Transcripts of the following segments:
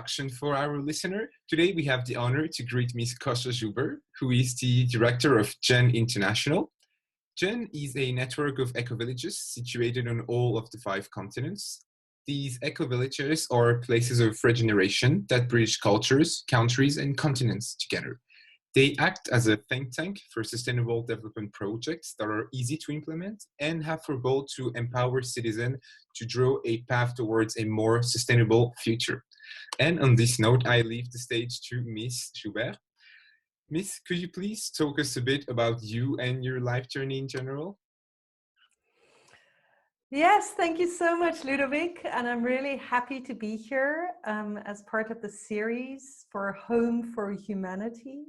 introduction for our listener. Today we have the honor to greet Ms. Kosha Joubert, who is the director of GEN International. GEN is a network of ecovillages situated on all of the 5 continents. These ecovillages are places of regeneration that bridge cultures, countries, and continents together. They act as a think tank for sustainable development projects that are easy to implement and have for goal to empower citizens to draw a path towards a more sustainable future. And on this note, I leave the stage to Ms. Joubert. Miss, could you please talk us a bit about you and your life journey in general? Yes, thank you so much, Ludovic. And I'm really happy to be here as part of the series for Home for Humanity.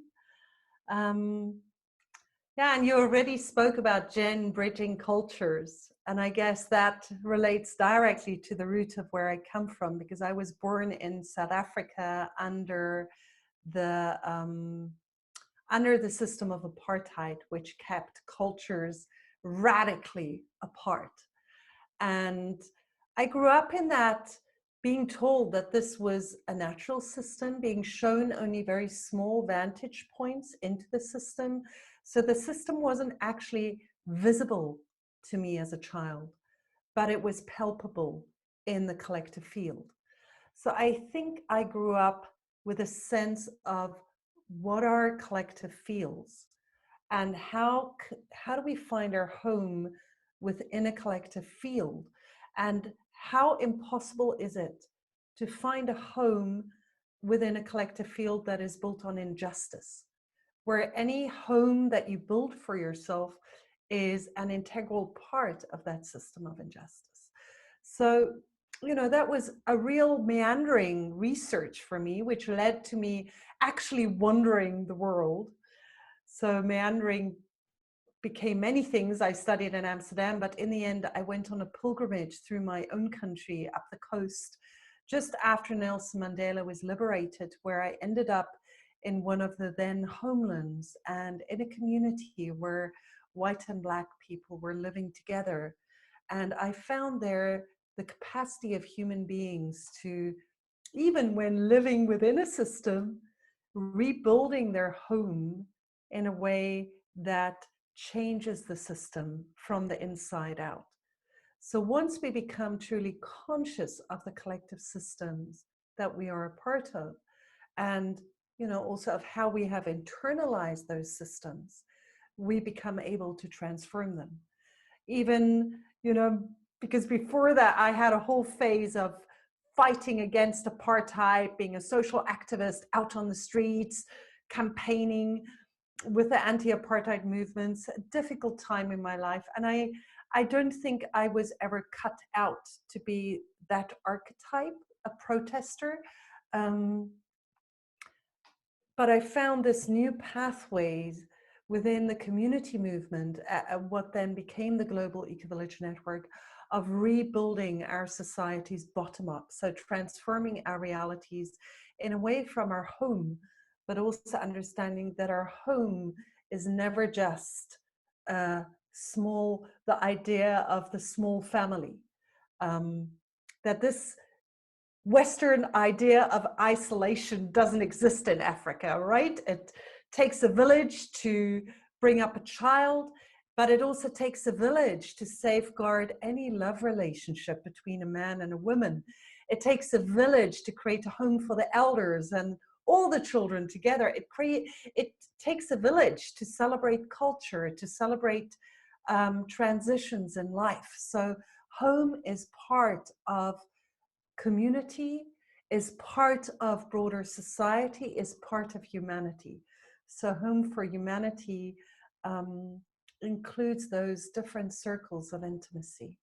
Yeah, and you already spoke about GEN bridging cultures. And I guess that relates directly to the root of where I come from, because I was born in South Africa under the system of apartheid, which kept cultures radically apart. And I grew up in that, being told that this was a natural system, being shown only very small vantage points into the system. So the system wasn't actually visible to me as a child, but it was palpable in the collective field. So I think I grew up with a sense of what are collective fields and how do we find our home within a collective field, and how impossible is it to find a home within a collective field that is built on injustice, where any home that you build for yourself is an integral part of that system of injustice. So, you know, that was a real meandering research for me, which led to me actually wandering the world. So meandering became many things. I studied in Amsterdam, but in the end, I went on a pilgrimage through my own country up the coast just after Nelson Mandela was liberated, where I ended up in one of the then homelands and in a community where white and Black people were living together. And I found there the capacity of human beings to, even when living within a system, rebuilding their home in a way that changes the system from the inside out. So once we become truly conscious of the collective systems that we are a part of, and you know, also of how we have internalized those systems, we become able to transform them. Even, you know, because before that I had a whole phase of fighting against apartheid, being a social activist out on the streets, campaigning with the anti-apartheid movements, a difficult time in my life. And I don't think I was ever cut out to be that archetype, a protester. But I found this new pathways within the community movement, what then became the global Ecovillage network, of rebuilding our societies bottom up. So transforming our realities in a way from our home, but also understanding that our home is never just the idea of the small family. That this Western idea of isolation doesn't exist in Africa, right? It takes a village to bring up a child, but it also takes a village to safeguard any love relationship between a man and a woman. It takes a village to create a home for the elders and all the children together. It takes a village to celebrate culture, to celebrate transitions in life. So home is part of community, is part of broader society, is part of humanity. So Home for Humanity includes those different circles of intimacy.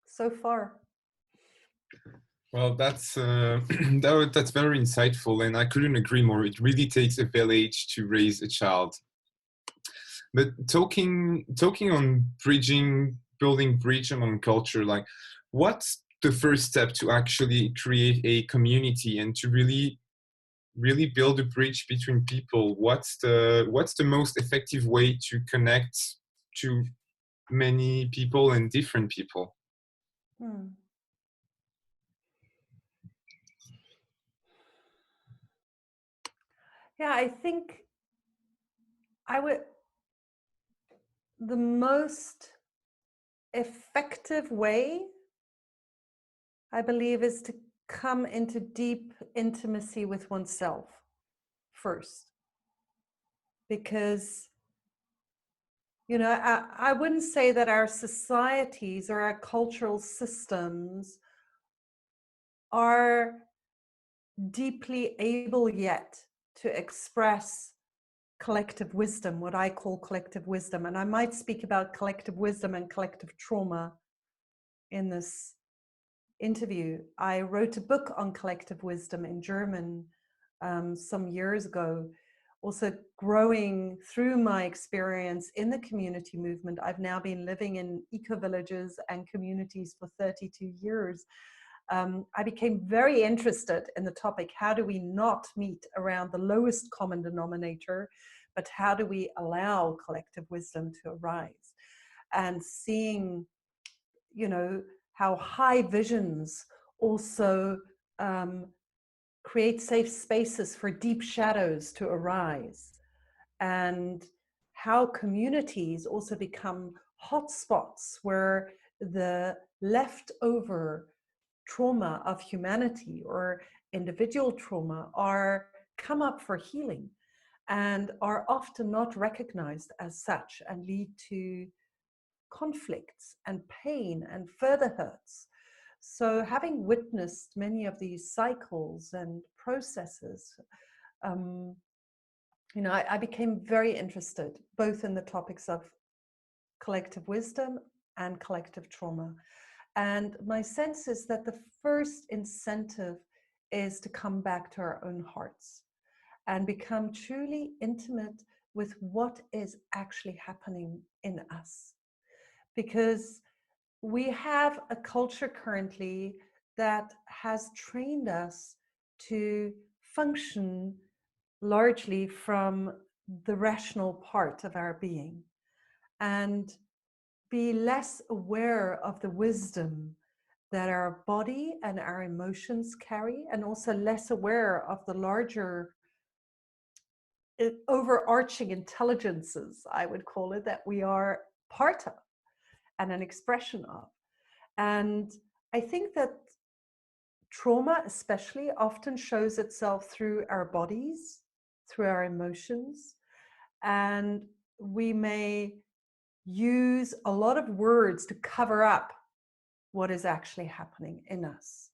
So far. Well, that's that's very insightful, and I couldn't agree more. It really takes a village to raise a child. But talking on building bridge among culture, like, what's the first step to actually create a community and to really build a bridge between people? What's the most effective way to connect to many people and different people? Yeah, I think I would, the most effective way, I believe, is to come into deep intimacy with oneself first. Because, you know, I wouldn't say that our societies or our cultural systems are deeply able yet to express collective wisdom, what I call collective wisdom. And I might speak about collective wisdom and collective trauma in this interview. I wrote a book on collective wisdom in German some years ago, also growing through my experience in the community movement. I've now been living in ecovillages and communities for 32 years. I became very interested in the topic, how do we not meet around the lowest common denominator, but how do we allow collective wisdom to arise? And seeing, you know, how high visions also create safe spaces for deep shadows to arise, and how communities also become hotspots where the leftover trauma of humanity or individual trauma are come up for healing and are often not recognized as such and lead to conflicts and pain and further hurts. So having witnessed many of these cycles and processes, you know, I became very interested both in the topics of collective wisdom and collective trauma. And my sense is that the first incentive is to come back to our own hearts and become truly intimate with what is actually happening in us. Because we have a culture currently that has trained us to function largely from the rational part of our being and be less aware of the wisdom that our body and our emotions carry, and also less aware of the larger overarching intelligences, I would call it, that we are part of and an expression of. And I think that trauma especially often shows itself through our bodies, through our emotions, and we may use a lot of words to cover up what is actually happening in us.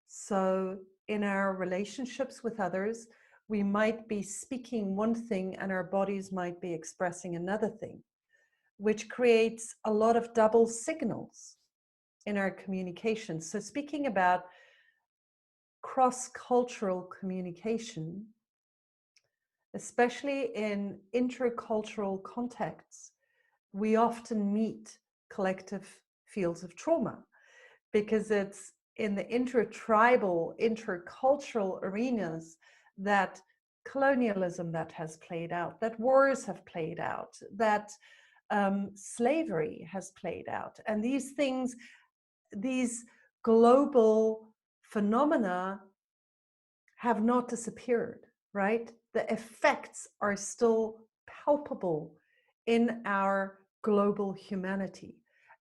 So in our relationships with others, we might be speaking one thing and our bodies might be expressing another thing, which creates a lot of double signals in our communication. So speaking about cross-cultural communication, especially in intercultural contexts, we often meet collective fields of trauma because it's in the intertribal, intercultural arenas that colonialism that has played out, that wars have played out, that slavery has played out. And these things, these global phenomena have not disappeared, right? The effects are still palpable in our global humanity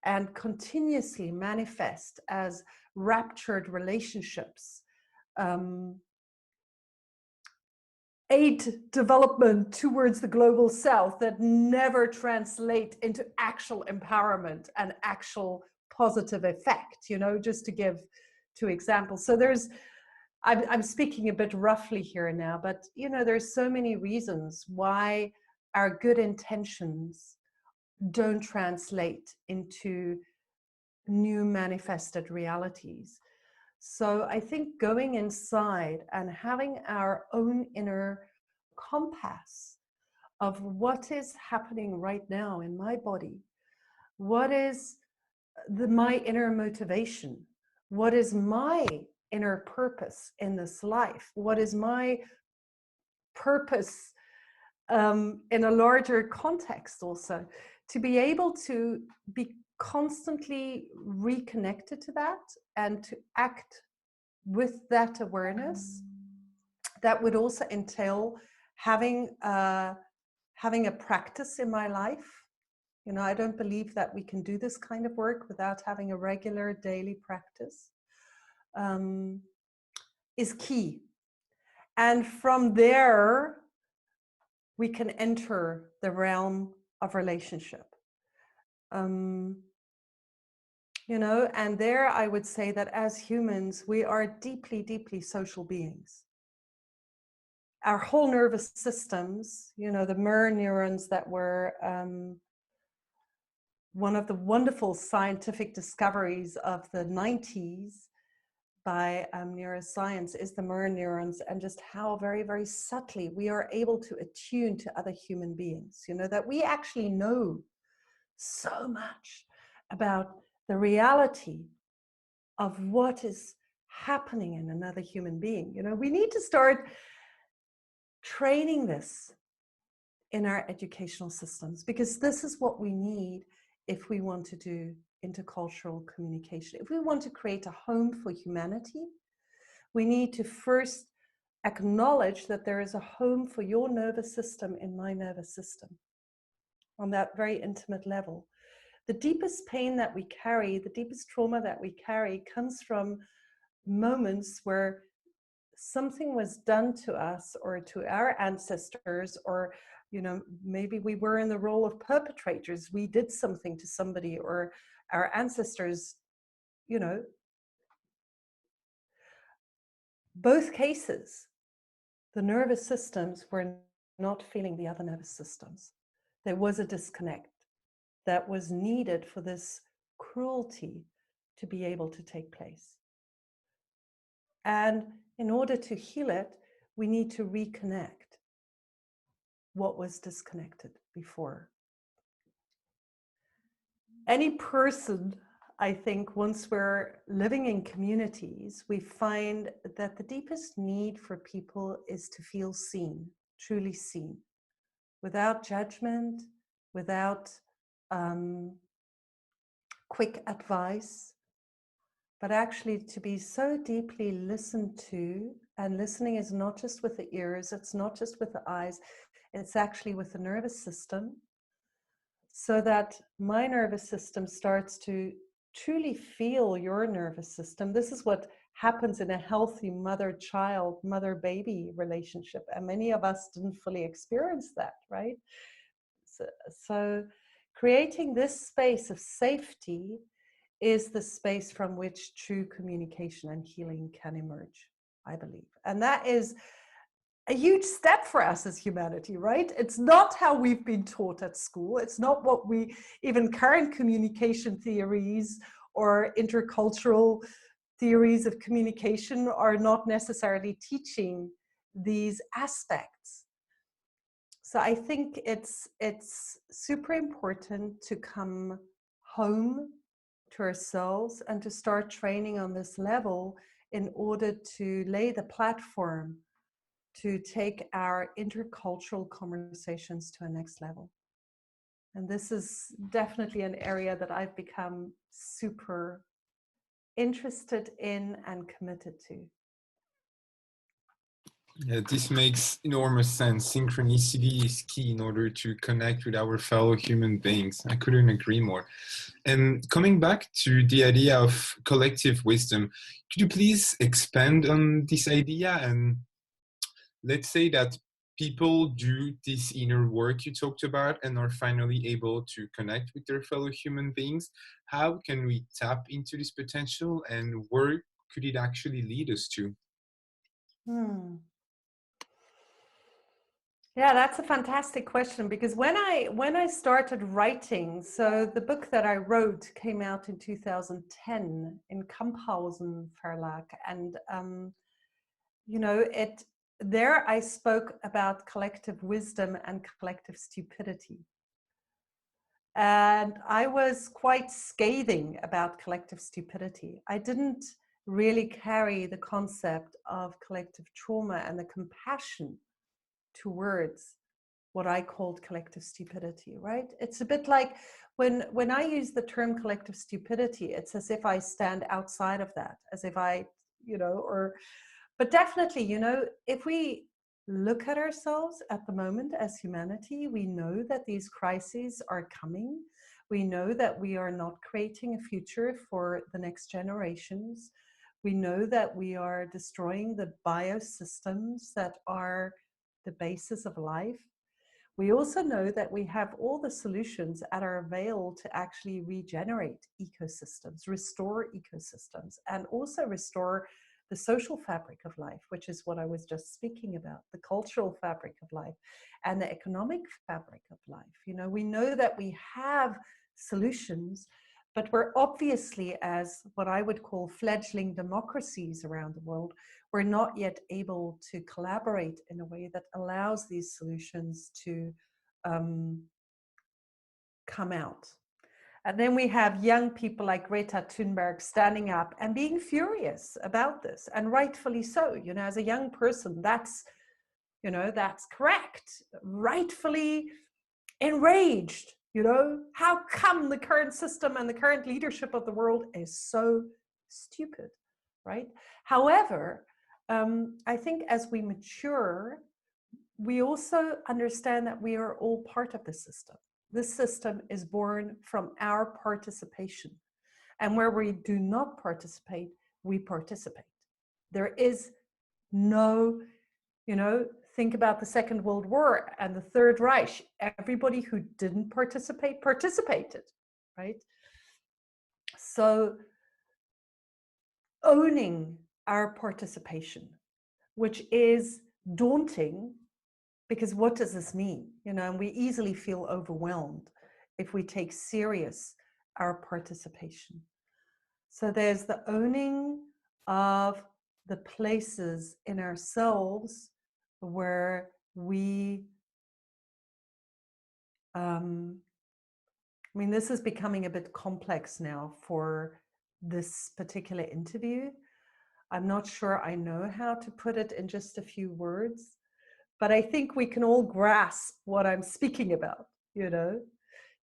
and continuously manifest as raptured relationships, aid development towards the global south that never translate into actual empowerment and actual positive effect, you know, just to give two examples. So there's, I'm speaking a bit roughly here now, but you know, there's so many reasons why our good intentions don't translate into new manifested realities. So I think going inside and having our own inner compass of what is happening right now in my body, what is my inner motivation, what is my inner purpose in this life, what is my purpose in a larger context also, to be able to be constantly reconnected to that and to act with that awareness. That would also entail having a practice in my life. You know, I don't believe that we can do this kind of work without having a regular daily practice, is key. And from there, we can enter the realm of relationship. You know, and there I would say that as humans, we are deeply, deeply social beings. Our whole nervous systems, you know, the mirror neurons that were one of the wonderful scientific discoveries of the 90s by neuroscience is the mirror neurons, and just how very, very subtly we are able to attune to other human beings. You know, that we actually know so much about the reality of what is happening in another human being. You know, we need to start training this in our educational systems, because this is what we need if we want to do intercultural communication. If we want to create a home for humanity, we need to first acknowledge that there is a home for your nervous system in my nervous system on that very intimate level. The deepest pain that we carry, the deepest trauma that we carry, comes from moments where something was done to us or to our ancestors, or, you know, maybe we were in the role of perpetrators. We did something to somebody, or our ancestors, you know. Both cases, the nervous systems were not feeling the other nervous systems. There was a disconnect that was needed for this cruelty to be able to take place. And in order to heal it, we need to reconnect what was disconnected before. Any person, I think, once we're living in communities, we find that the deepest need for people is to feel seen, truly seen, without judgment, without quick advice, but actually to be so deeply listened to. And listening is not just with the ears, it's not just with the eyes, it's actually with the nervous system, so that my nervous system starts to truly feel your nervous system. This is what happens in a healthy mother-child, mother-baby relationship, and many of us didn't fully experience that, right? So creating this space of safety is the space from which true communication and healing can emerge, I believe. And that is a huge step for us as humanity, right? It's not how we've been taught at school. It's not what we, even current communication theories or intercultural theories of communication are not necessarily teaching these aspects. So I think it's super important to come home to ourselves and to start training on this level in order to lay the platform to take our intercultural conversations to a next level. And this is definitely an area that I've become super interested in and committed to. Yeah, this makes enormous sense. Synchronicity is key in order to connect with our fellow human beings. I couldn't agree more. And coming back to the idea of collective wisdom, could you please expand on this idea? And let's say that people do this inner work you talked about and are finally able to connect with their fellow human beings. How can we tap into this potential, and where could it actually lead us to? Yeah, that's a fantastic question, because when I started writing, so the book that I wrote came out in 2010 in Kamphausen Verlag, and you know, there I spoke about collective wisdom and collective stupidity. And I was quite scathing about collective stupidity. I didn't really carry the concept of collective trauma and the compassion towards what I called collective stupidity, right? It's a bit like when I use the term collective stupidity, it's as if I stand outside of that, as if I, you know, but definitely, you know, if we look at ourselves at the moment as humanity. We know that these crises are coming. We know that we are not creating a future for the next generations. We know that we are destroying the biosystems that are the basis of life. We also know that we have all the solutions at our avail to actually regenerate ecosystems, restore ecosystems, and also restore the social fabric of life, which is what I was just speaking about, the cultural fabric of life and the economic fabric of life. You know, we know that we have solutions, but we're obviously, as what I would call fledgling democracies around the world, we're not yet able to collaborate in a way that allows these solutions to come out. And then we have young people like Greta Thunberg standing up and being furious about this, and rightfully so. You know, as a young person, that's, you know, that's correct. Rightfully enraged. You know, how come the current system and the current leadership of the world is so stupid, right? However, I think as we mature, we also understand that we are all part of the system. This system is born from our participation. And where we do not participate, we participate. There is no, you know, think about the Second World War and the Third Reich. Everybody who didn't participate, participated, right? So owning our participation, which is daunting, because what does this mean? You know, and we easily feel overwhelmed if we take serious our participation. So there's the owning of the places in ourselves where we, I mean, this is becoming a bit complex now for this particular interview. I'm not sure I know how to put it in just a few words, but I think we can all grasp what I'm speaking about, you know.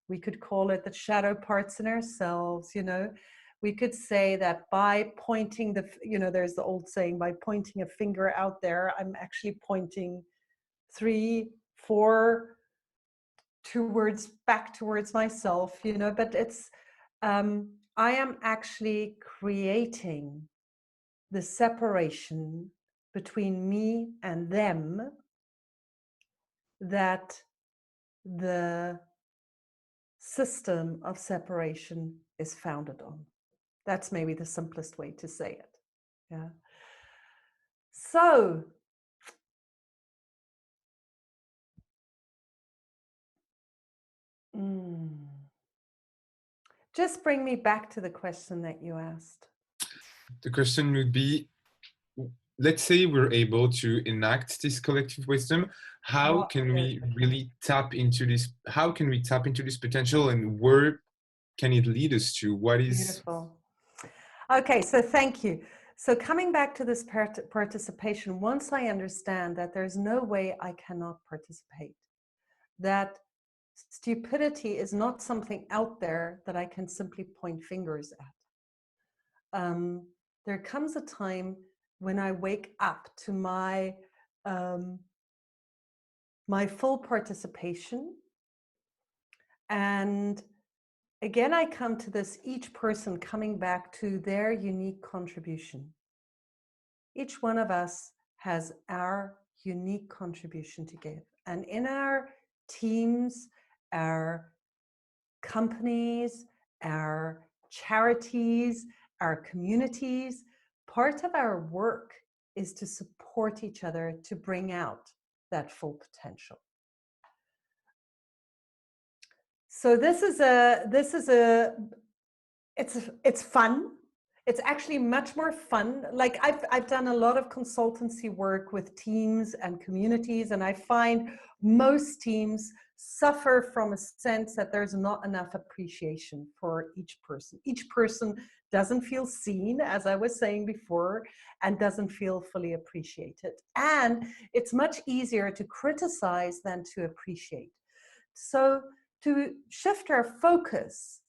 We could call it the shadow parts in ourselves, you know. We could say that by pointing the, you know, there's the old saying, by pointing a finger out there, I'm actually pointing 3, 4 towards, back towards myself, you know. But it's, I am actually creating the separation between me and them that the system of separation is founded on. That's maybe the simplest way to say it. Yeah. So, just bring me back to the question that you asked. The question would be, let's say we're able to enact this collective wisdom. How can we really tap into this? How can we tap into this potential, and where can it lead us to? What is beautiful? Okay, so thank you. So coming back to this participation, once I understand that there's no way I cannot participate, that stupidity is not something out there that I can simply point fingers at. There comes a time when I wake up to my my full participation, and again I come to this, each person coming back to their unique contribution. Each one of us has our unique contribution to give, and in our teams, our companies, our charities, our communities, part of our work is to support each other to bring out that full potential. So it's fun. It's actually much more fun. Like I've done a lot of consultancy work with teams and communities, and I find most teams suffer from a sense that there's not enough appreciation for each person. Each person doesn't feel seen, as I was saying before, and doesn't feel fully appreciated. And it's much easier to criticize than to appreciate. So to shift our focus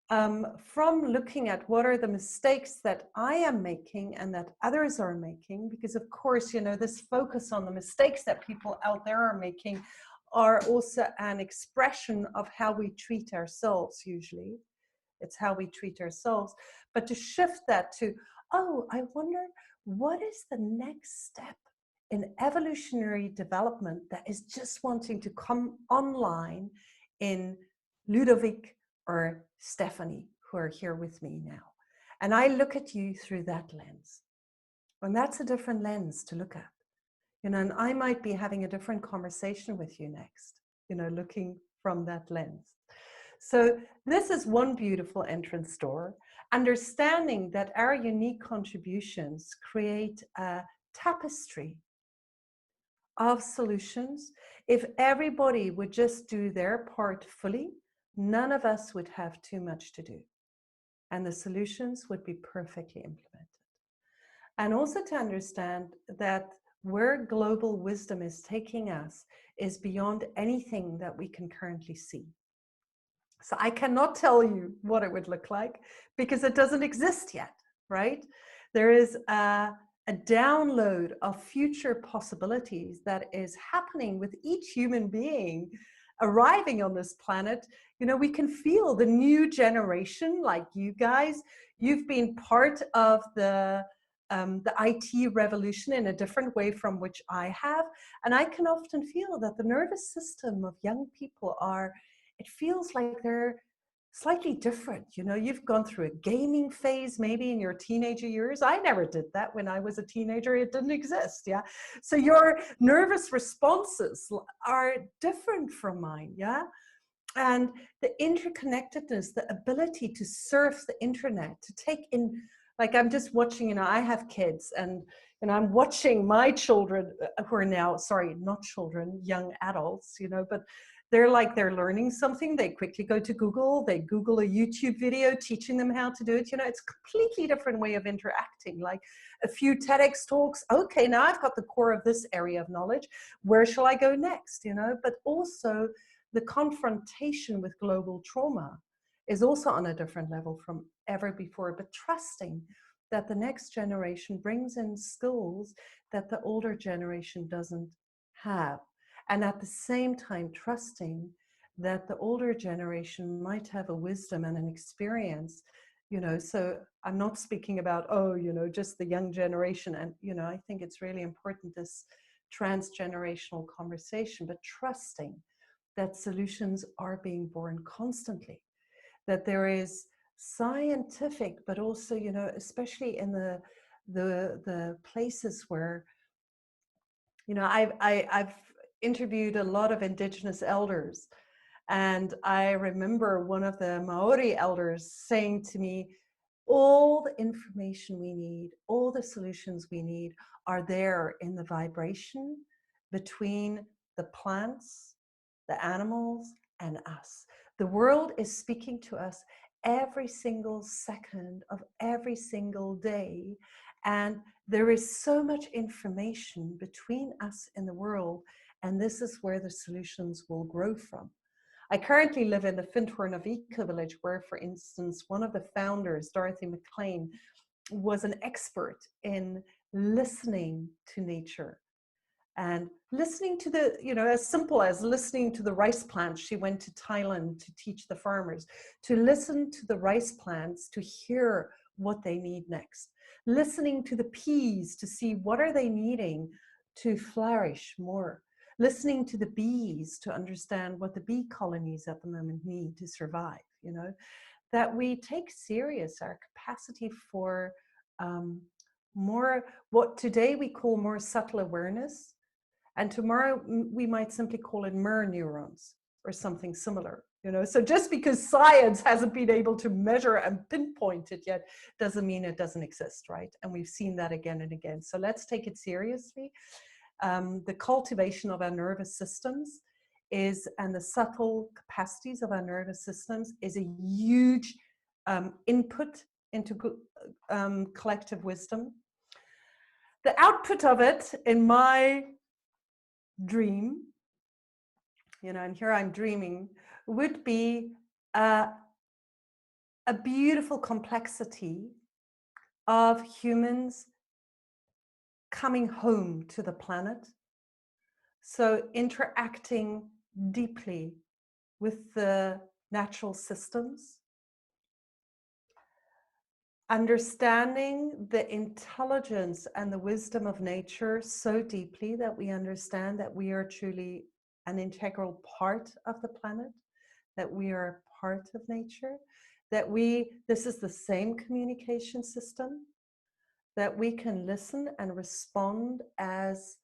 from looking at what are the mistakes that I am making and that others are making, because of course, you know, this focus on the mistakes that people out there are making are also an expression of how we treat ourselves. Usually it's how we treat ourselves, but to shift that to, oh, I wonder what is the next step in evolutionary development that is just wanting to come online in Ludovic or Stephanie, who are here with me now. And I look at you through that lens. And that's a different lens to look at. You know, and I might be having a different conversation with you next, you know, looking from that lens. So this is one beautiful entrance door, understanding that our unique contributions create a tapestry of solutions. If everybody would just do their part fully, none of us would have too much to do. And the solutions would be perfectly implemented. And also to understand that where global wisdom is taking us is beyond anything that we can currently see. So I cannot tell you what it would look like because it doesn't exist yet, right? There is a download of future possibilities that is happening with each human being arriving on this planet. You know, we can feel the new generation, like you guys. You've been part of the IT revolution in a different way from which I have. And I can often feel that the nervous system of young people it feels like they're slightly different. You know, you've gone through a gaming phase maybe in your teenager years. I never did that when I was a teenager. It didn't exist. Yeah. So your nervous responses are different from mine. Yeah. And the interconnectedness, the ability to surf the internet, to take in, like I'm just watching, you know, I have kids and I'm watching my children who are now, sorry, not children, young adults, you know, but they're learning something. They quickly go to Google, they Google a YouTube video teaching them how to do it. You know, it's a completely different way of interacting, like a few TEDx talks. Okay, now I've got the core of this area of knowledge. Where shall I go next? You know, but also the confrontation with global trauma is also on a different level from ever before, but trusting that the next generation brings in skills that the older generation doesn't have. And at the same time, trusting that the older generation might have a wisdom and an experience, you know, so I'm not speaking about, oh, you know, just the young generation. And, you know, I think it's really important, this transgenerational conversation, but trusting that solutions are being born constantly, that there is scientific, but also, you know, especially in the places where, you know, I've interviewed a lot of Indigenous elders, and I remember one of the Maori elders saying to me, all the information we need, all the solutions we need are there in the vibration between the plants, the animals, and us. The world is speaking to us every single second of every single day. And there is so much information between us and the world. And this is where the solutions will grow from. I currently live in the Findhorn of Ecovillage, where, for instance, one of the founders, Dorothy McLean, was an expert in listening to nature and listening to the, you know, as simple as listening to the rice plants. She went to Thailand to teach the farmers to listen to the rice plants, to hear what they need next, listening to the peas to see what are they needing to flourish more, listening to the bees to understand what the bee colonies at the moment need to survive. You know, that we take serious our capacity for more, what today we call more subtle awareness, and tomorrow we might simply call it mirror neurons or something similar. You know, so just because science hasn't been able to measure and pinpoint it yet doesn't mean it doesn't exist, right? And we've seen that again and again. So let's take it seriously. The cultivation of our nervous systems and the subtle capacities of our nervous systems is a huge input into collective wisdom. The output of it, in my dream, you know, and here I'm dreaming, would be a beautiful complexity of humans coming home to the planet. So interacting deeply with the natural systems, understanding the intelligence and the wisdom of nature so deeply that we understand that we are truly an integral part of the planet, that we are part of nature, that this is the same communication system, that we can listen and respond as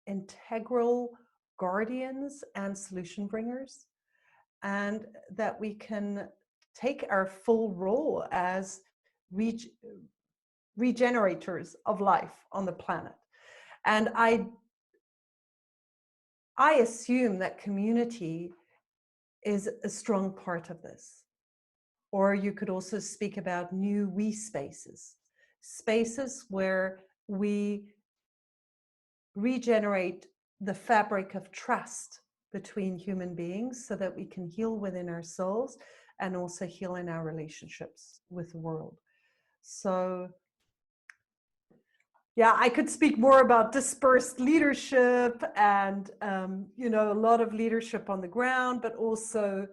integral guardians and solution bringers, and that we can take our full role as regenerators of life on the planet. And I assume that community is a strong part of this. Or you could also speak about new we spaces, spaces where we regenerate the fabric of trust between human beings so that we can heal within ourselves and also heal in our relationships with the world. So yeah, I could speak more about dispersed leadership and, a lot of leadership on the ground, but also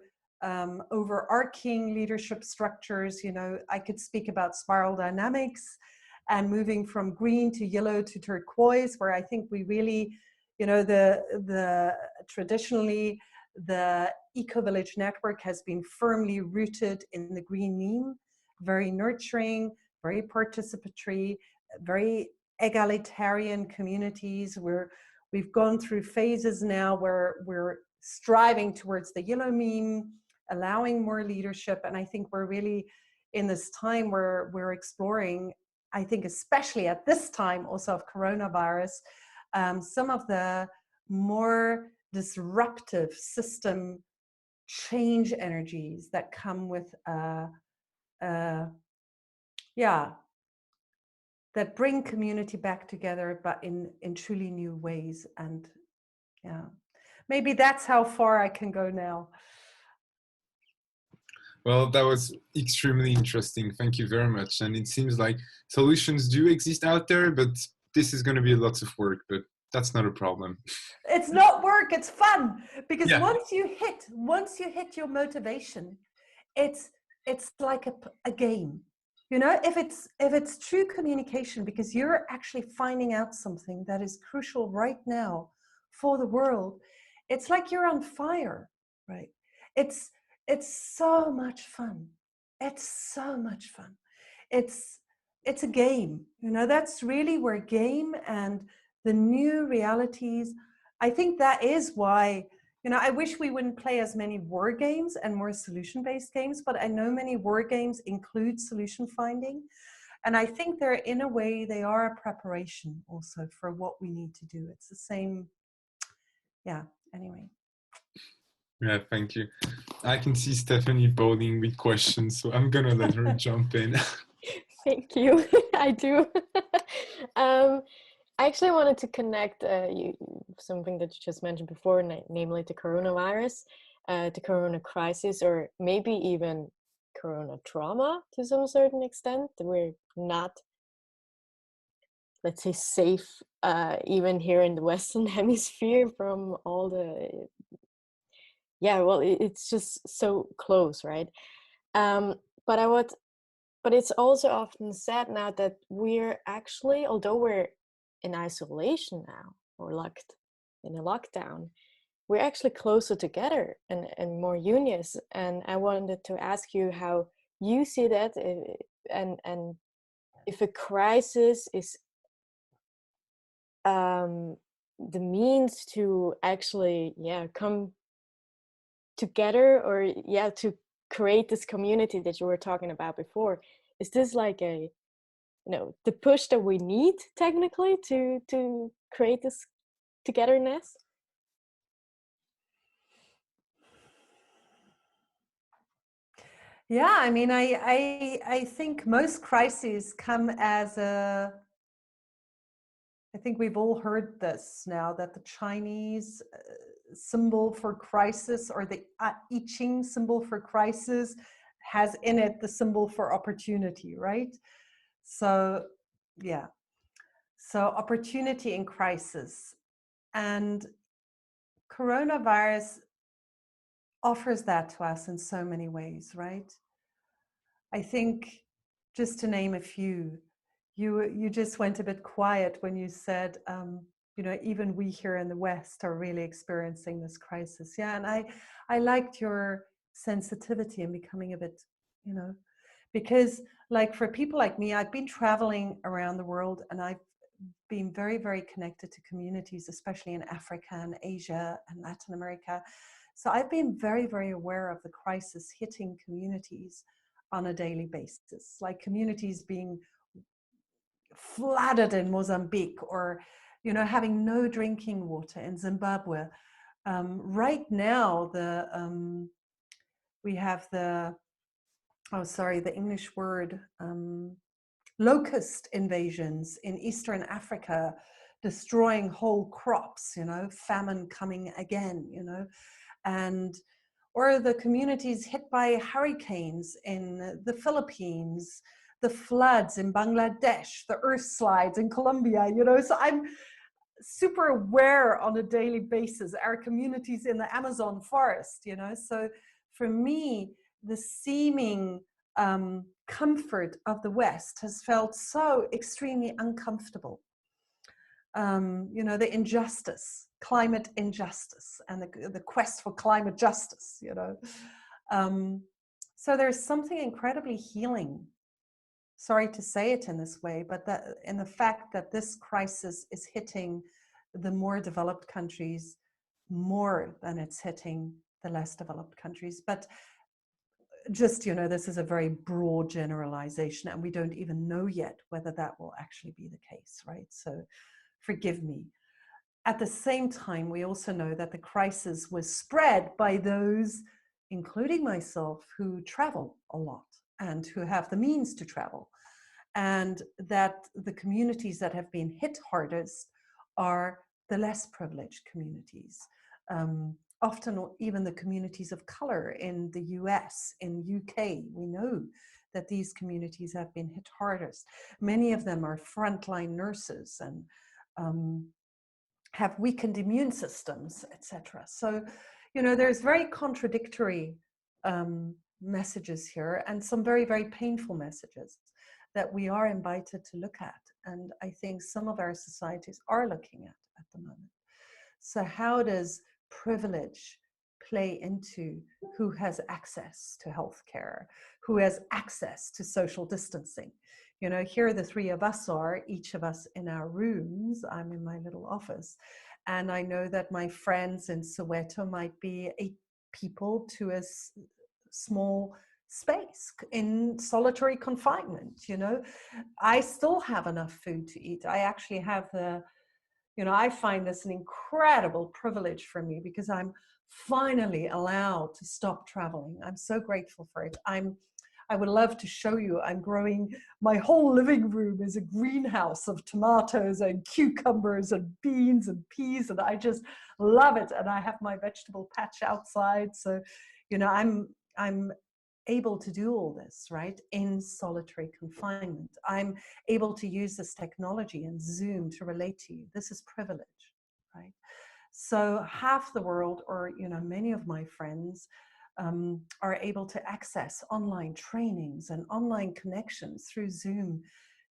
overarching leadership structures. I could speak about spiral dynamics and moving from green to yellow to turquoise, where I think we really, the traditionally, the Ecovillage network has been firmly rooted in the green meme, very nurturing, very participatory, very egalitarian communities where we've gone through phases now where we're striving towards the yellow meme, allowing more leadership. And I think we're really in this time where we're exploring, I think especially at this time also of coronavirus, some of the more disruptive system change energies that come with that bring community back together, but in truly new ways. And yeah, maybe that's how far I can go now. Well, that was extremely interesting. Thank you very much. And it seems like solutions do exist out there, but this is going to be lots of work, but that's not a problem. It's not work, it's fun. Because Yeah. once you hit your motivation, it's like a game. If it's true communication, because you're actually finding out something that is crucial right now for the world, it's like you're on fire, right? It's so much fun. It's so much fun. It's a game. That's really where game and the new realities. I think that is why. I wish we wouldn't play as many war games and more solution-based games, but I know many war games include solution finding. And I think in a way, they are a preparation also for what we need to do. It's the same. Yeah, anyway. Yeah, thank you. I can see Stephanie bowling with questions, so I'm going to let her jump in. Thank you. I do. I actually wanted to connect something that you just mentioned before, namely the coronavirus, the corona crisis, or maybe even corona trauma to some certain extent. We're not, let's say, safe even here in the Western Hemisphere from all the, it's just so close, right? But it's also often said now that we're actually, although we're in isolation now or locked in a lockdown, we're actually closer together and more unious. And I wanted to ask you how you see that, and if a crisis is the means to actually come together, or to create this community that you were talking about before. Is this like the push that we need technically to create this togetherness? Yeah, I mean, I think most crises come as I think we've all heard this now, that the Chinese symbol for crisis, or the I Ching symbol for crisis, has in it the symbol for opportunity, right? So, yeah. So opportunity in crisis. And coronavirus offers that to us in so many ways, right? I think, just to name a few, you just went a bit quiet when you said, you know, even we here in the West are really experiencing this crisis. Yeah, and I liked your sensitivity and becoming a bit, you know, because like for people like me, I've been traveling around the world and I've been very, very connected to communities, especially in Africa and Asia and Latin America. So I've been very, very aware of the crisis hitting communities on a daily basis, like communities being flooded in Mozambique, or, you know, having no drinking water in Zimbabwe. Right now, we have the, oh, sorry, the English word, locust invasions in Eastern Africa, destroying whole crops, you know, famine coming again, you know, and or the communities hit by hurricanes in the Philippines, the floods in Bangladesh, the earth slides in Colombia, you know. So I'm super aware on a daily basis, our communities in the Amazon forest, you know. So for me, the seeming comfort of the West has felt so extremely uncomfortable. You know, the injustice, climate injustice, and the quest for climate justice, you know. So there's something incredibly healing, sorry to say it in this way, but that in the fact that this crisis is hitting the more developed countries more than it's hitting the less developed countries. But just, you know, this is a very broad generalization, and we don't even know yet whether that will actually be the case, right? So forgive me. At the same time, we also know that the crisis was spread by those, including myself, who travel a lot and who have the means to travel. And that the communities that have been hit hardest are the less privileged communities. Often even the communities of color in the US, in UK, we know that these communities have been hit hardest. Many of them are frontline nurses and have weakened immune systems, etc. So, you know, there's very contradictory messages here, and some very, very painful messages that we are invited to look at. And I think some of our societies are looking at the moment. So how does privilege play into who has access to healthcare, who has access to social distancing? You know, here the three of us are, each of us in our rooms. I'm in my little office. And I know that my friends in Soweto might be 8 people to a small space in solitary confinement. You know, I still have enough food to eat. I actually have the, you know, I find this an incredible privilege for me because I'm finally allowed to stop traveling. I'm so grateful for it. I would love to show you, I'm growing, my whole living room is a greenhouse of tomatoes and cucumbers and beans and peas, and I just love it. And I have my vegetable patch outside. So, you know, I'm able to do all this, right, in solitary confinement. I'm able to use this technology and Zoom to relate to you. This is privilege, right? So half the world, or, you know, many of my friends are able to access online trainings and online connections through Zoom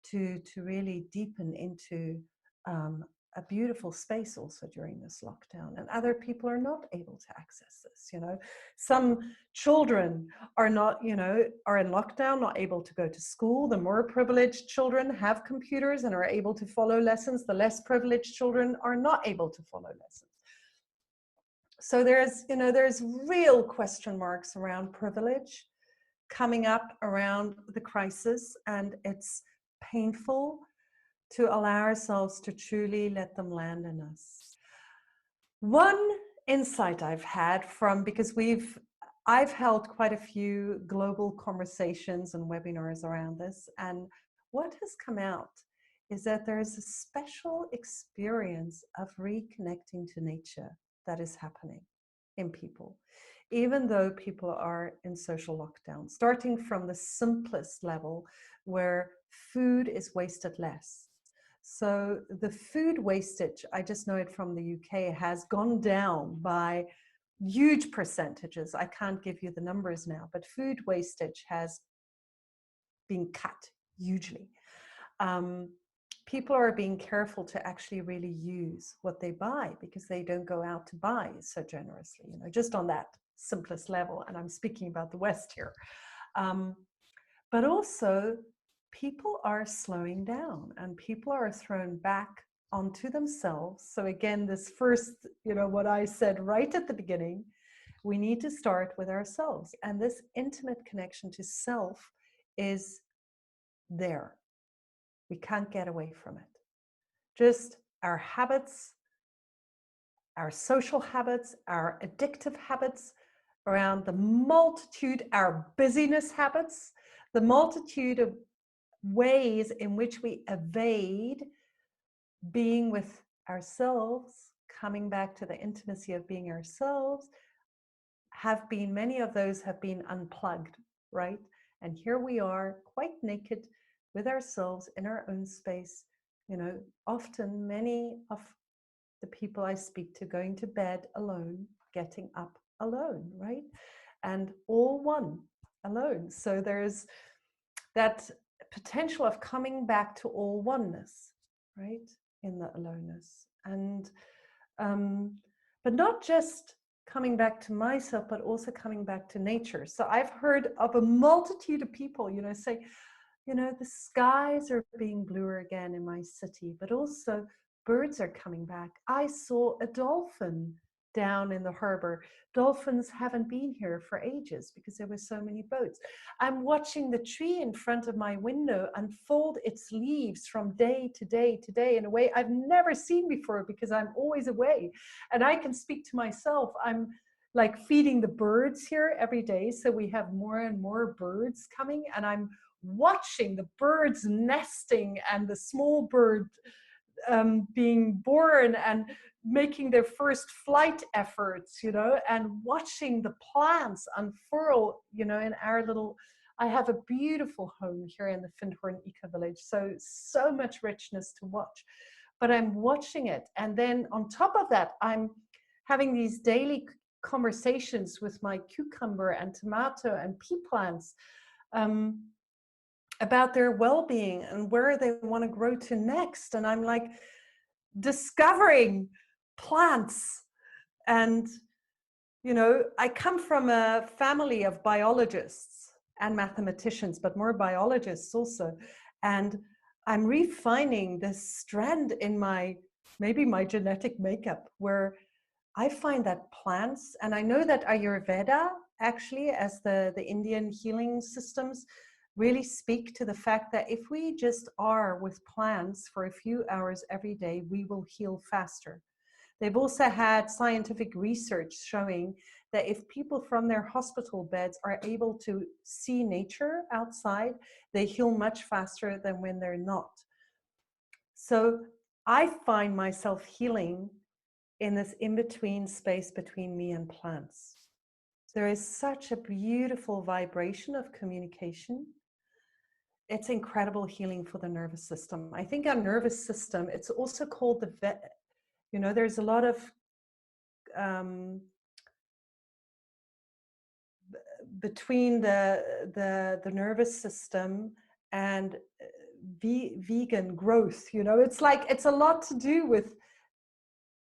to really deepen into a beautiful space also during this lockdown. And other people are not able to access this, you know. Some children are not, you know, are in lockdown, not able to go to school. The more privileged children have computers and are able to follow lessons. The less privileged children are not able to follow lessons. So there's, you know, there's real question marks around privilege coming up around the crisis, and it's painful to allow ourselves to truly let them land in us. One insight I've had from, because I've held quite a few global conversations and webinars around this, and what has come out is that there is a special experience of reconnecting to nature that is happening in people. even though people are in social lockdown, starting from the simplest level where food is wasted less. So the food wastage, I just know it from the UK, has gone down by huge percentages. I can't give you the numbers now, but food wastage has been cut hugely. People are being careful to actually really use what they buy because they don't go out to buy so generously, you know, just on that simplest level. And I'm speaking about the West here. But also, people are slowing down and people are thrown back onto themselves. So again, this first, you know, what I said right at the beginning, we need to start with ourselves. And this intimate connection to self is there. We can't get away from it. Just our habits, our social habits, our addictive habits around the multitude, our busyness habits, the multitude of ways in which we evade being with ourselves, coming back to the intimacy of being ourselves, many of those have been unplugged, right? And here we are, quite naked with ourselves in our own space. You know, often many of the people I speak to going to bed alone, getting up alone, right? And all one alone. So there's that potential of coming back to all oneness, right? In the aloneness. And, but not just coming back to myself, but also coming back to nature. So I've heard of a multitude of people, you know, say, you know, the skies are being bluer again in my city, but also birds are coming back. I saw a dolphin down in the harbor. Dolphins haven't been here for ages because there were so many boats. I'm watching the tree in front of my window unfold its leaves from day to day to day in a way I've never seen before because I'm always away. And I can speak to myself. I'm like feeding the birds here every day. So we have more and more birds coming, and I'm watching the birds nesting and the small bird being born and making their first flight efforts, you know, and watching the plants unfurl, you know, in our little, I have a beautiful home here in the Findhorn Ecovillage, so much richness to watch, but I'm watching it. And then on top of that, I'm having these daily conversations with my cucumber and tomato and pea plants about their well-being and where they want to grow to next. And I'm like discovering plants. And, you know, I come from a family of biologists and mathematicians, but more biologists also. And I'm refining this strand in maybe my genetic makeup, where I find that plants, and I know that Ayurveda actually, as the Indian healing systems, really speak to the fact that if we just are with plants for a few hours every day, we will heal faster. They've also had scientific research showing that if people from their hospital beds are able to see nature outside, they heal much faster than when they're not. So I find myself healing in this in-between space between me and plants. There is such a beautiful vibration of communication. It's incredible healing for the nervous system. I think our nervous system, it's also called you know, there's a lot of between the nervous system and vegan growth, you know, it's like, it's a lot to do with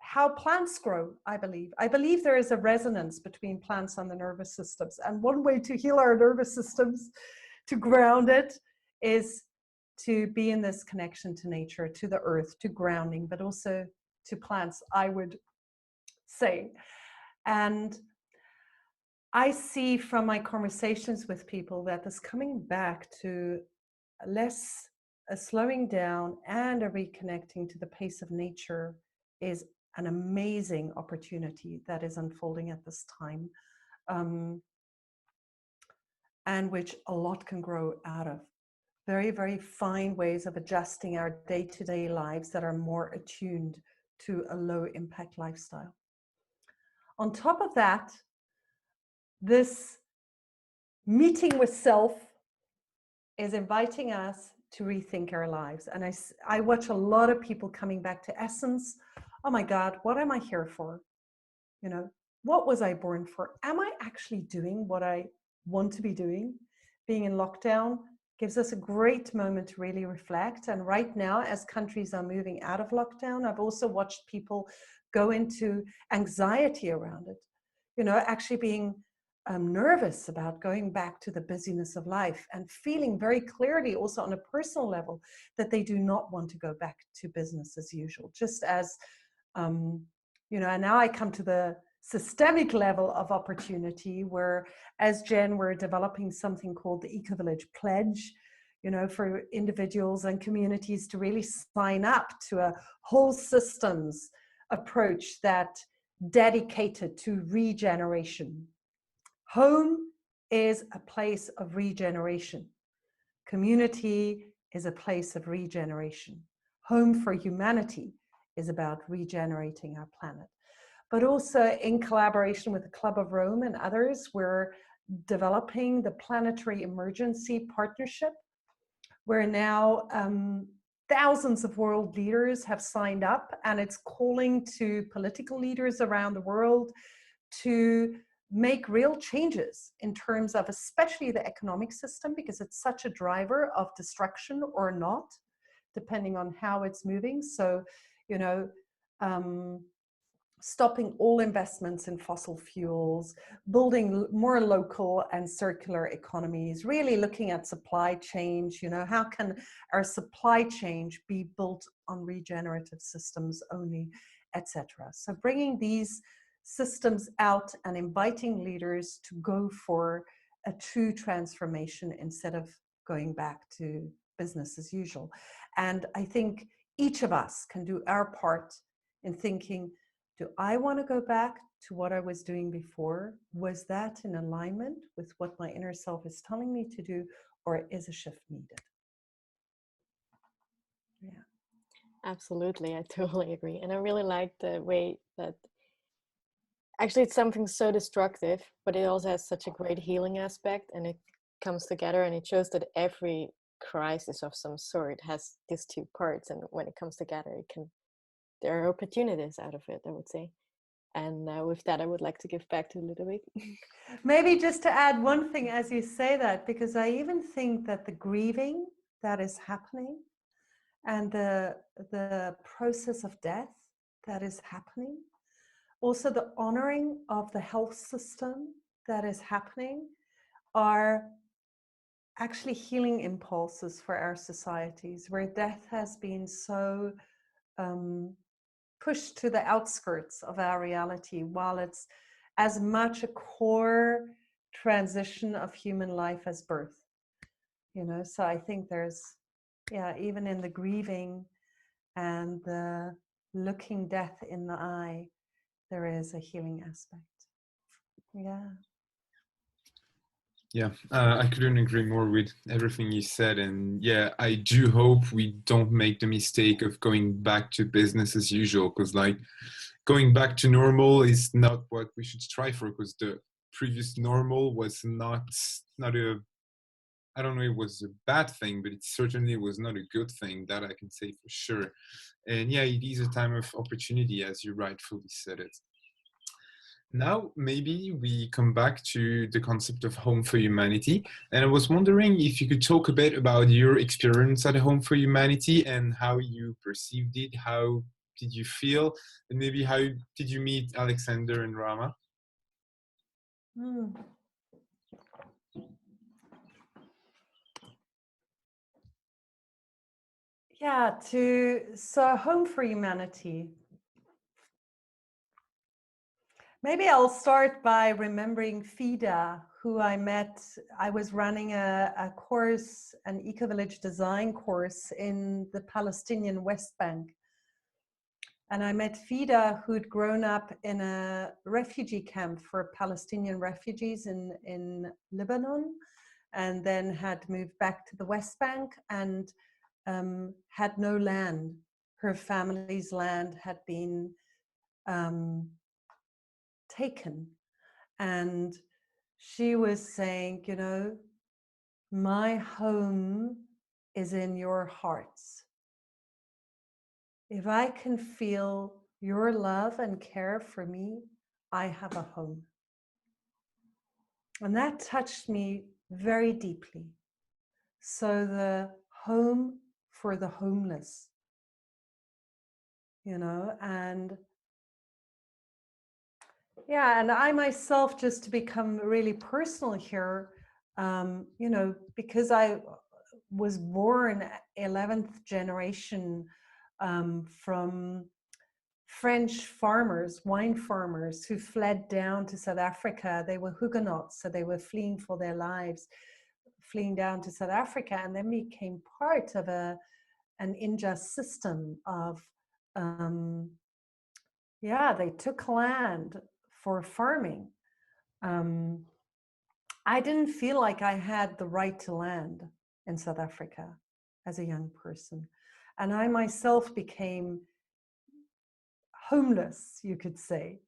how plants grow, I believe. I believe there is a resonance between plants and the nervous systems. And one way to heal our nervous systems, to ground it, is to be in this connection to nature, to the earth, to grounding, but also to plants, I would say. And I see from my conversations with people that this coming back to a slowing down and a reconnecting to the pace of nature is an amazing opportunity that is unfolding at this time, and which a lot can grow out of. Very, very fine ways of adjusting our day-to-day lives that are more attuned to a low impact lifestyle. On top of that, this meeting with self is inviting us to rethink our lives. And I watch a lot of people coming back to essence. Oh my God, what am I here for? You know, what was I born for? Am I actually doing what I want to be doing? Being in lockdown gives us a great moment to really reflect. And right now, as countries are moving out of lockdown, I've also watched people go into anxiety around it. You know, actually being nervous about going back to the busyness of life and feeling very clearly also on a personal level that they do not want to go back to business as usual. Just as, you know, and now I come to the systemic level of opportunity where, as Jen, we're developing something called the Ecovillage Pledge, you know, for individuals and communities to really sign up to a whole systems approach that dedicated to regeneration. Home is a place of regeneration. Community is a place of regeneration. Home for humanity is about regenerating our planet. But also in collaboration with the Club of Rome and others, we're developing the Planetary Emergency Partnership, where now thousands of world leaders have signed up, and it's calling to political leaders around the world to make real changes in terms of especially the economic system, because it's such a driver of destruction or not, depending on how it's moving. So, you know, stopping all investments in fossil fuels, building more local and circular economies, really looking at supply chains, you know, how can our supply chain be built on regenerative systems only, etc. So bringing these systems out and inviting leaders to go for a true transformation instead of going back to business as usual. And I think each of us can do our part in thinking, do I want to go back to what I was doing before? Was that in alignment with what my inner self is telling me to do, or is a shift needed? Yeah. Absolutely, I totally agree. And I really like the way that actually it's something so destructive, but it also has such a great healing aspect, and it comes together, and it shows that every crisis of some sort has these two parts, and when it comes together, there are opportunities out of it, I would say. And with that, I would like to give back to Ludovic. Maybe just to add one thing as you say that, because I even think that the grieving that is happening and the process of death that is happening, also the honoring of the health system that is happening, are actually healing impulses for our societies, where death has been so pushed to the outskirts of our reality, while it's as much a core transition of human life as birth. You know, so I think there's, yeah, even in the grieving and the looking death in the eye, there is a healing aspect. Yeah. Yeah, I couldn't agree more with everything you said. And yeah, I do hope we don't make the mistake of going back to business as usual, because like going back to normal is not what we should strive for, because the previous normal was not a, I don't know, it was a bad thing, but it certainly was not a good thing, that I can say for sure. And yeah, it is a time of opportunity, as you rightfully said it. Now, maybe we come back to the concept of Home for Humanity. And I was wondering if you could talk a bit about your experience at Home for Humanity and how you perceived it. How did you feel? And maybe how did you meet Alexander and Rama? Yeah, so Home for Humanity. Maybe I'll start by remembering Fida, who I met. I was running a course, an Ecovillage design course in the Palestinian West Bank. And I met Fida, who'd grown up in a refugee camp for Palestinian refugees in Lebanon, and then had moved back to the West Bank and had no land. Her family's land had been taken. And she was saying, you know, my home is in your hearts. If I can feel your love and care for me, I have a home. And that touched me very deeply. So the home for the homeless, you know, and yeah, and I myself, just to become really personal here, you know, because I was born 11th generation from French farmers, wine farmers who fled down to South Africa. They were Huguenots, so they were fleeing for their lives, fleeing down to South Africa, and then became part of an unjust system of, yeah, they took land for farming. I didn't feel like I had the right to land in South Africa as a young person. And I myself became homeless, you could say.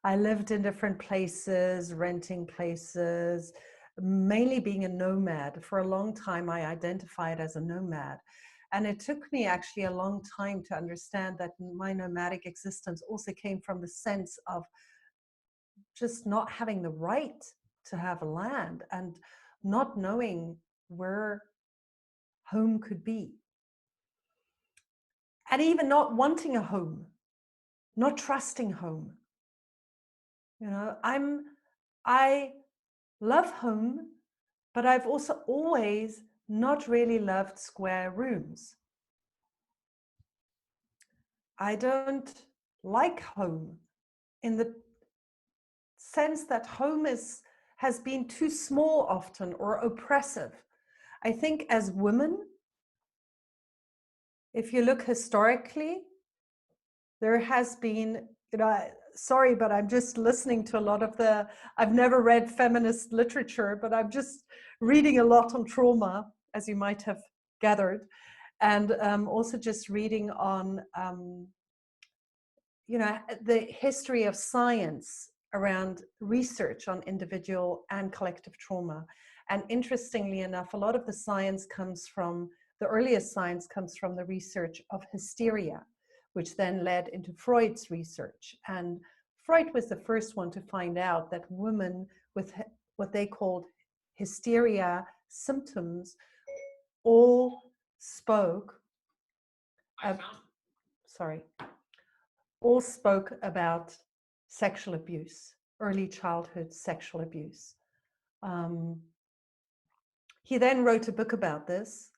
I lived in different places, renting places, mainly being a nomad. For a long time, I identified as a nomad. And it took me actually a long time to understand that my nomadic existence also came from the sense of just not having the right to have a land and not knowing where home could be. And even not wanting a home, not trusting home. You know, I love home, but I've also always not really loved square rooms. I don't like home in the sense that home has been too small often or oppressive. I think as women, if you look historically, there has been, you know, sorry, but I'm just listening to a lot of I've never read feminist literature, but I'm just reading a lot on trauma, as you might have gathered, and also just reading on, you know, the history of science around research on individual and collective trauma. And interestingly enough, a lot of the science comes from, the earliest science comes from the research of hysteria, which then led into Freud's research. And Freud was the first one to find out that women with what they called hysteria symptoms all spoke about sexual abuse, early childhood sexual abuse. He then wrote a book about this,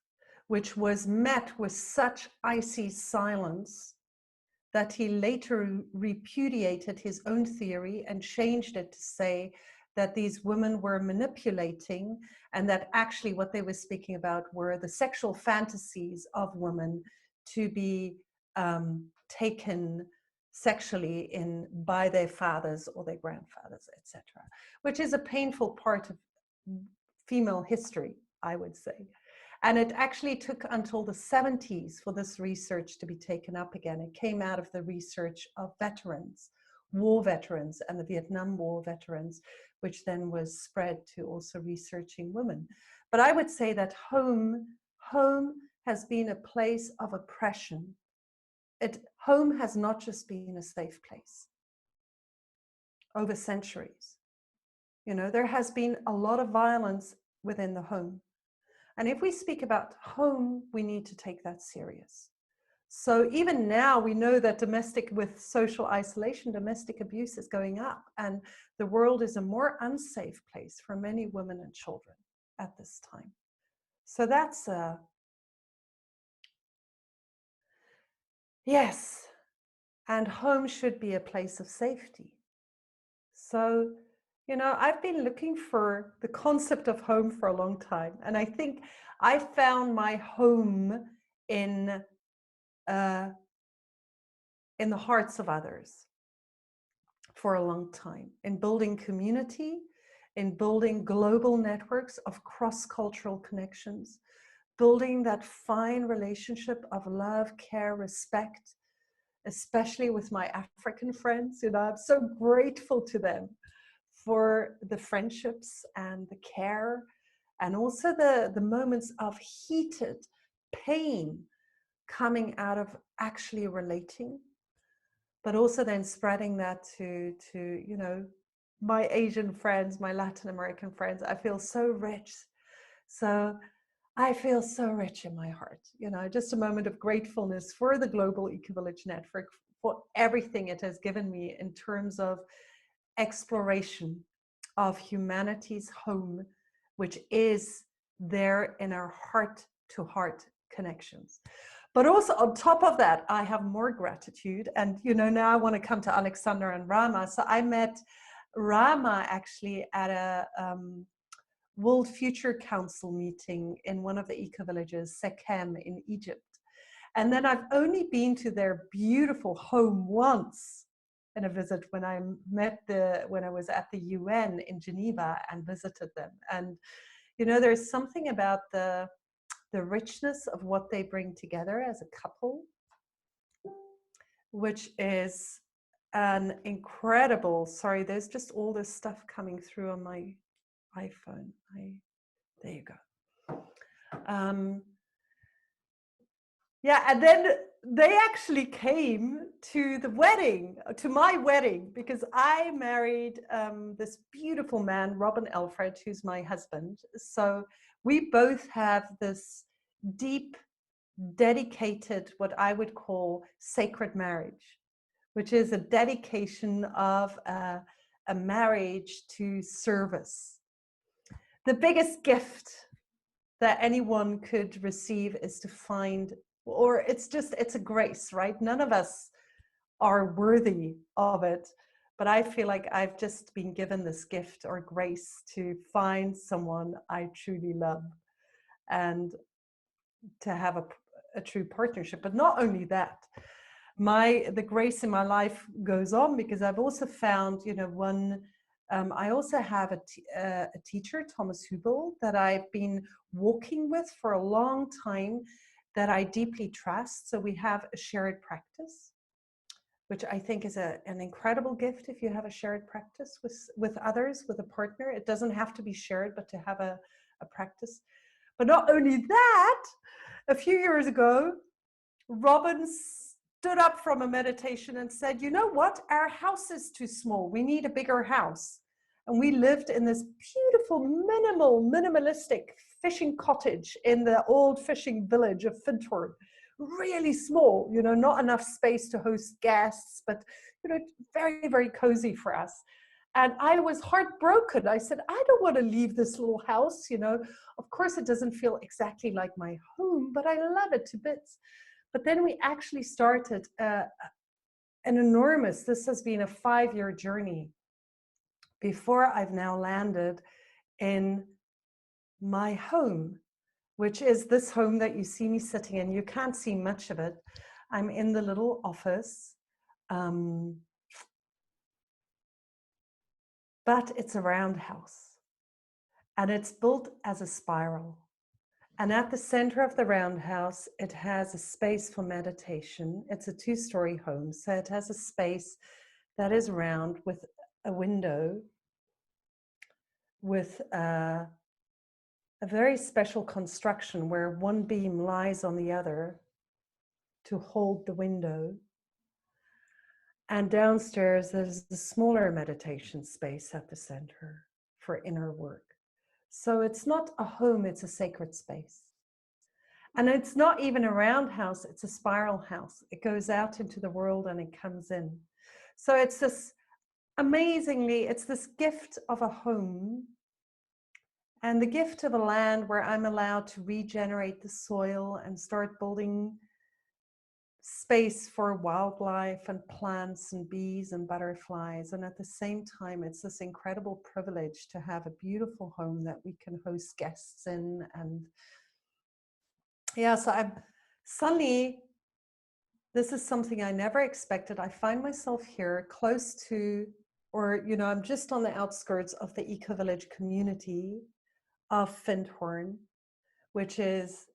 which was met with such icy silence that he later repudiated his own theory and changed it to say that these women were manipulating, and that actually what they were speaking about were the sexual fantasies of women to be taken sexually by their fathers or their grandfathers, etc., which is a painful part of female history, I would say. And it actually took until the 70s for this research to be taken up again. It came out of the research of veterans, war veterans, and the Vietnam War veterans, which then was spread to also researching women. But I would say that home has been a place of oppression. Home has not just been a safe place over centuries. You know, there has been a lot of violence within the home. And if we speak about home, we need to take that serious. So even now, we know that with social isolation, domestic abuse is going up, and the world is a more unsafe place for many women and children at this time. So that's yes, and home should be a place of safety. So, you know, I've been looking for the concept of home for a long time, and I think I found my home in the hearts of others for a long time, in building community, in building global networks of cross-cultural connections, building that fine relationship of love, care, respect, especially with my African friends. You know, I'm so grateful to them for the friendships and the care, and also the moments of heated pain coming out of actually relating, but also then spreading that to you know, my Asian friends, my Latin American friends. I feel so rich. So I feel so rich in my heart, you know, just a moment of gratefulness for the Global Ecovillage Network, for everything it has given me in terms of exploration of humanity's home, which is there in our heart-to-heart connections. But also on top of that, I have more gratitude. And, you know, now I want to come to Alexander and Rama. So I met Rama actually at a World Future Council meeting in one of the eco-villages, Sekhem in Egypt. And then I've only been to their beautiful home once in a visit when I was at the UN in Geneva and visited them. And, you know, there's something about the richness of what they bring together as a couple, which is an incredible, sorry, there's just all this stuff coming through on my iPhone. There you go. Yeah, and then they actually came to the wedding, to my wedding, because I married this beautiful man, Robin Alfred, who's my husband. So we both have this deep, dedicated, what I would call sacred marriage, which is a dedication of a marriage to service. The biggest gift that anyone could receive is to find, or it's a grace, right? None of us are worthy of it, but I feel like I've just been given this gift or grace to find someone I truly love and to have a true partnership. But not only that, the grace in my life goes on because I've also found, you know, I also have a teacher, Thomas Hubel, that I've been walking with for a long time, that I deeply trust. So we have a shared practice, which I think is an incredible gift if you have a shared practice with others, with a partner. It doesn't have to be shared, but to have a practice. But not only that, a few years ago, Robin stood up from a meditation and said, you know what, our house is too small. We need a bigger house. And we lived in this beautiful, minimalistic fishing cottage in the old fishing village of Findhorn. Really small, you know, not enough space to host guests, but, you know, very, very cozy for us. And I was heartbroken. I said, I don't want to leave this little house, you know. Of course, it doesn't feel exactly like my home, but I love it to bits. But then we actually started this has been a 5-year journey before I've now landed in my home, which is this home that you see me sitting in. You can't see much of it. I'm in the little office, but it's a roundhouse and it's built as a spiral. And at the center of the roundhouse, it has a space for meditation. It's a 2-story home, so it has a space that is round with a window with a very special construction where one beam lies on the other to hold the window. And downstairs, there's the smaller meditation space at the center for inner work. So it's not a home, it's a sacred space. And it's not even a roundhouse, it's a spiral house. It goes out into the world and it comes in. So it's this it's this gift of a home and the gift of a land where I'm allowed to regenerate the soil and start building space for wildlife and plants and bees and butterflies. And at the same time, it's this incredible privilege to have a beautiful home that we can host guests in. And yeah, so this is something I never expected. I find myself here close to, or, you know, I'm just on the outskirts of the Ecovillage community of Findhorn, which is,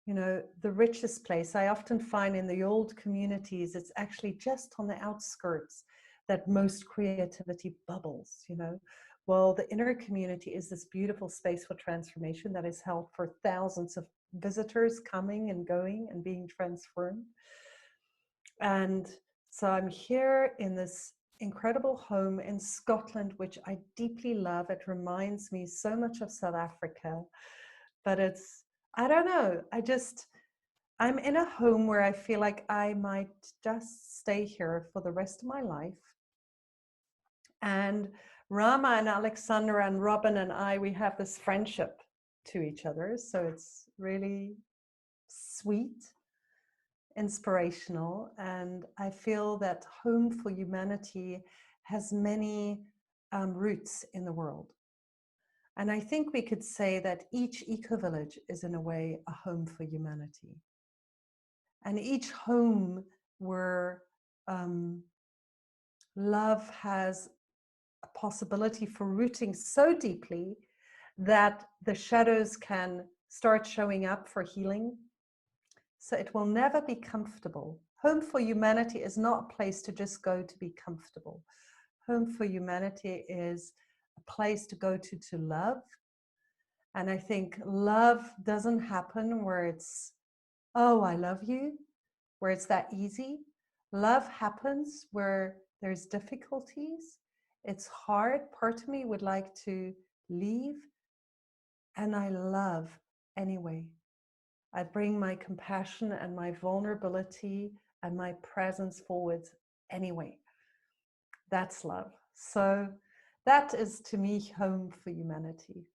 you know, the richest place. I often find in the old communities, it's actually just on the outskirts that most creativity bubbles, you know. Well, the inner community is this beautiful space for transformation that is held for thousands of visitors coming and going and being transformed. And so I'm here in this incredible home in Scotland, which I deeply love. It reminds me so much of South Africa, but I don't know, I'm in a home where I feel like I might just stay here for the rest of my life. And Rama and Alexander and Robin and we have this friendship to each other. So it's really sweet, inspirational. And I feel that Home for Humanity has many roots in the world. And I think we could say that each eco-village is in a way a home for humanity. And each home where love has a possibility for rooting so deeply that the shadows can start showing up for healing. So it will never be comfortable. Home for Humanity is not a place to just go to be comfortable. Home for Humanity is a place to go to love. And I think love doesn't happen where it's, oh, I love you, where it's that easy. Love happens where there's difficulties. It's hard. Part of me would like to leave, and I love anyway. I bring my compassion and my vulnerability and my presence forward anyway. That's love. So that is, to me, Home for Humanity.